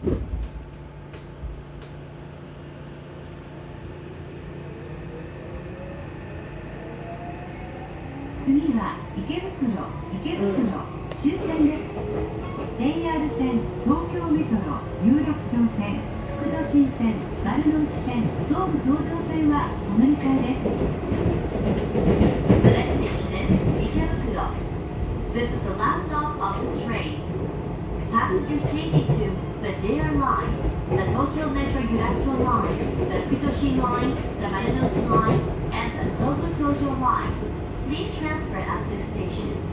次は池袋終点です。JR 線、東京メトロ、有楽町線、副都心線、丸の内線、東武東上線はお乗り換えです。The next station is Ikebukuro. This is the last stop of this train. Passengers taking to the JR line, the Tokyo Metro Yurakucho line, the Fukutoshin line, the Marunouchi line, and the Tobu Tojo line. Please transfer at this station.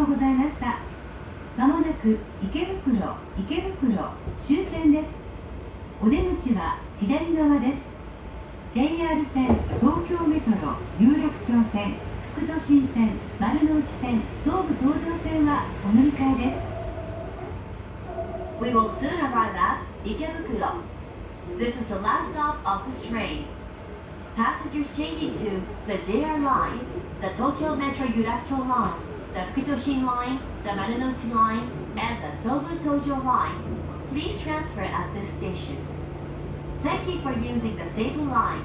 うございました。まもなく池袋終点です。お出口は左側です。JR 線、東京メトロ、有楽町線、副都心線、丸の内線、東武東上線はお乗り換えです。We will soon arrive at Ikebukuro. This is the last stop of this train. Passengers changing to the JR lines, the Tokyo Metro Yurakucho line, the Fukutoshin line, the Marunouchi line, and the Tobu Tojo line. Please transfer at this station. Thank you for using the Seibu line.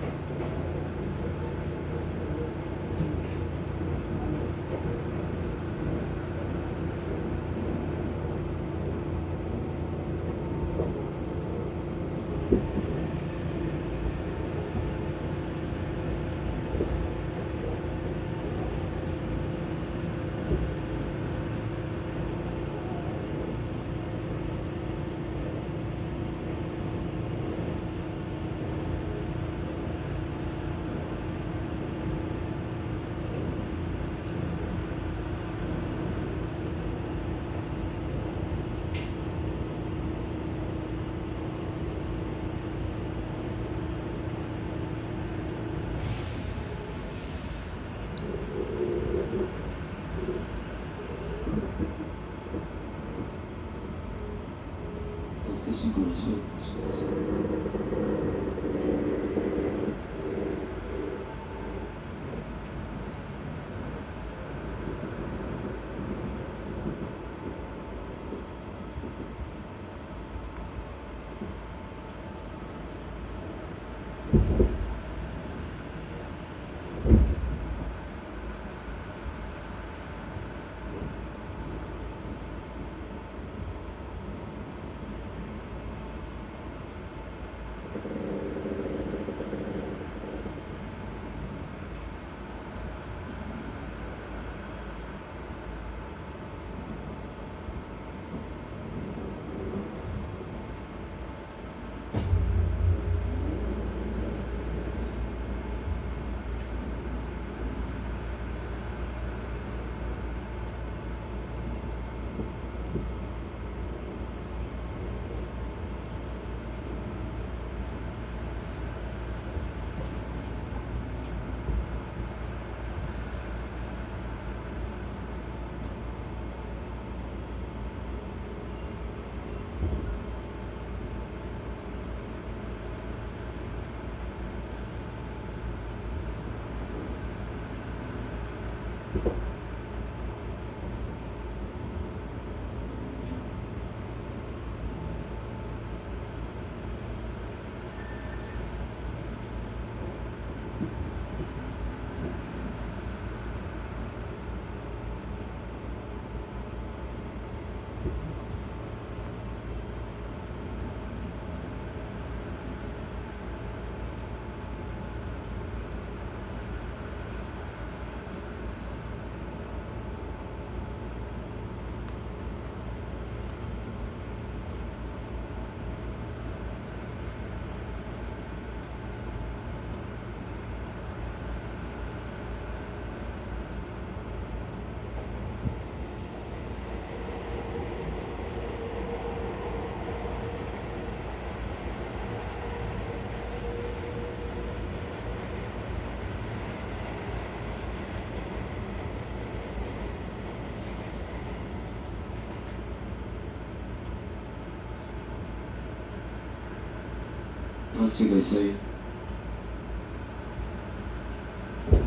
お待ちください。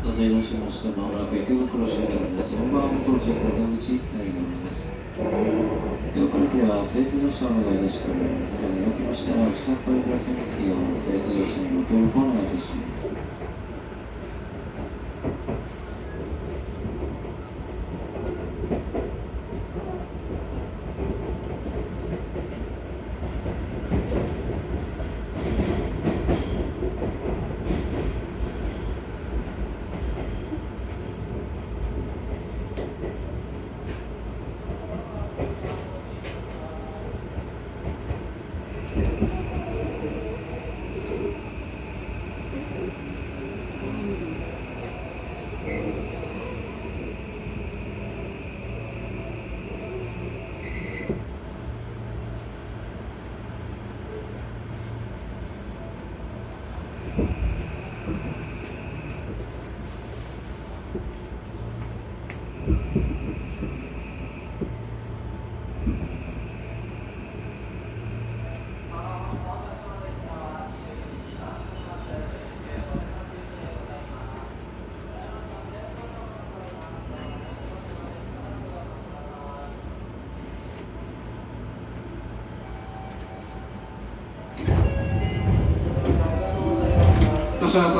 ご乗車しました。まもなく池袋終点です。本番到着の出口になります。池袋駅では生徒乗車をお願いいたしております。それにおきましては、お近くお寄りくださいますよう、生徒乗車にご協力をお願いいたします。年の